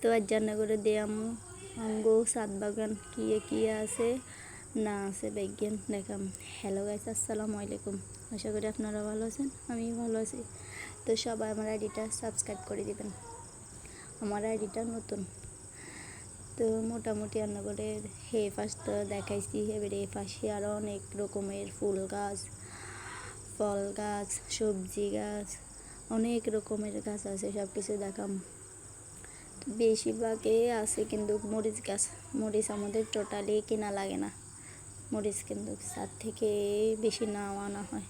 তো আজ রান্না করে দিয়াম আঙ্গো সাত বাগান কি আছে না আছে বিজ্ঞান দেখাম। হ্যালো গাইস, আসসালামু আলাইকুম। আশা করি আপনারা ভালো আছেন, আমি ভালো আছি। তো সবাই আমার আইডিটা সাবস্ক্রাইব করে দিবেন, আমার আইডিটা নতুন। তো মোটামুটি রান্না করে হে ফার্স্ট তো দেখাইছি, এবারে এ পাশে আরও অনেক রকমের ফুল গাছ, ফল গাছ, সবজি গাছ, অনেক রকমের গাছ আছে, সব কিছু দেখাম। বেশিরভাগে আছে কিন্তু মরিচ গাছ। মরিচ আমাদের টোটালি কেনা লাগে না, মরিচ কিন্তু ছাদ থেকে বেশি না আনা হয়।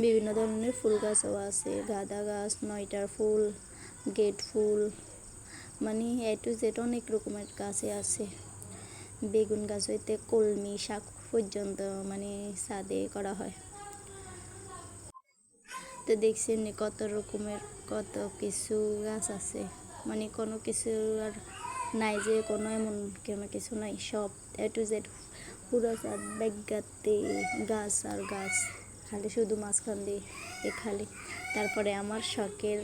বিভিন্ন ধরনের ফুল গাছও আছে, গাঁদা গাছ, 9টার ফুল, গেট ফুল, মানে এ টু জেড অনেক রকমের গাছে আছে। বেগুন গাছ হইতে কলমি শাক পর্যন্ত মানে ছাদে করা হয়। তো দেখছেন কত রকমের কত কিছু গাছ আছে, মানে কোনো কিছু আর নাই যে কোনো এমন কোনো কিছু নাই, সব এ টু জেড পুরো ছাদ ব্যাগাতে গাছ আর গাছ, খালি শুধু মাঝখান দিয়ে খালি। তারপরে আমার শখের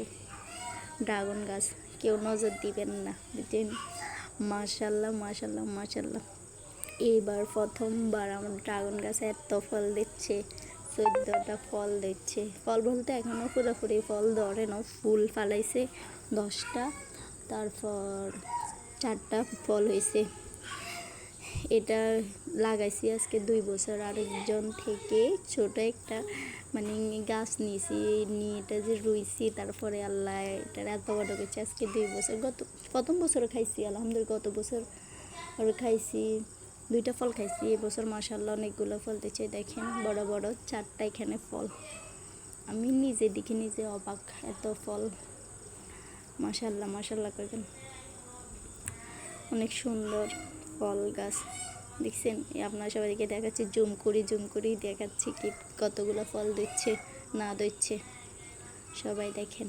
ড্রাগন গাছ, কেউ নজর দিবেন না, বুঝছেন। মাশাল্লাহ মাশাল্লাহ মাশাল্লাহ, এইবার প্রথমবার আমার ড্রাগন গাছে এত ফল দিচ্ছে, 14টা ফল দিচ্ছে। ফল বলতে এখনও পুরোপুরি ফল ধরে না, ফুল ফালাইছে 10টা, তারপর 4টা ফল হয়েছে। এটা লাগাইছি আজকে 2 বছর, আরেকজন থেকে ছোট একটা মানে গাছ নিয়েছি, নিয়ে এটা যে রুইছি, তারপরে আল্লাহ এটা এত বড় করছে আজকে 2 বছর। প্রথম বছর খাইছি আলহামদুলিল্লাহ, গত বছর খাইছি 2টা ফল খাইছি। এবছর মাশাআল্লাহ অনেকগুলো ফল দিচ্ছে, দেখেন বড় বড় 4টা এখানে ফল। আমি নিজে দেখে নিজে অবাক, এত ফল, মাশাআল্লাহ মাশাআল্লাহ করবেন। অনেক সুন্দর ফল গাছ, দেখছেন। আপনার সবাইকে দেখাচ্ছি, জুম করি দেখাচ্ছি কি কতগুলো ফল দিচ্ছে না দিচ্ছে, সবাই দেখেন,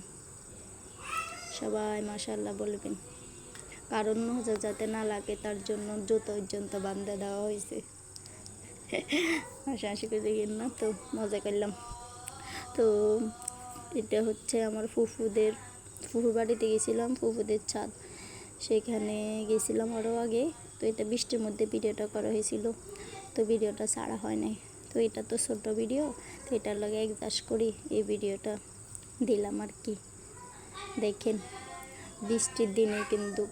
সবাই মাশাআল্লাহ বলবেন। কারণ নজর যাতে না লাগে তার জন্য জুতো পর্যন্ত বান্ধা দেওয়া হয়েছে। হাসাহাসি করে দেখেন না, তো মজা করলাম। তো এটা হচ্ছে আমার ফুফুর বাড়িতে গেছিলাম, ফুফুদের ছাদ, সেখানে গেছিলাম আরও আগে। তো এটা বৃষ্টির মধ্যে ভিডিওটা করা হয়েছিল, তো ভিডিওটা ছাড়া হয় নাই। তো এটা তো ছোট ভিডিও, তো এটার লগে অ্যাডজাস্ট করি এই ভিডিওটা দিলাম আর কি। দেখেন বৃষ্টির দিনে কিন্তু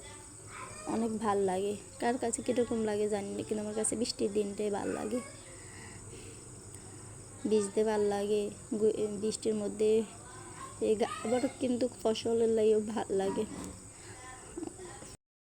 অনেক ভাল লাগে, কার কাছে কীরকম লাগে জানি না, কিন্তু আমার কাছে বৃষ্টির দিনটাই ভাল লাগে, ভিজতে ভাল লাগে বৃষ্টির মধ্যে। আবার কিন্তু ফসলের লাগেও ভাল লাগে।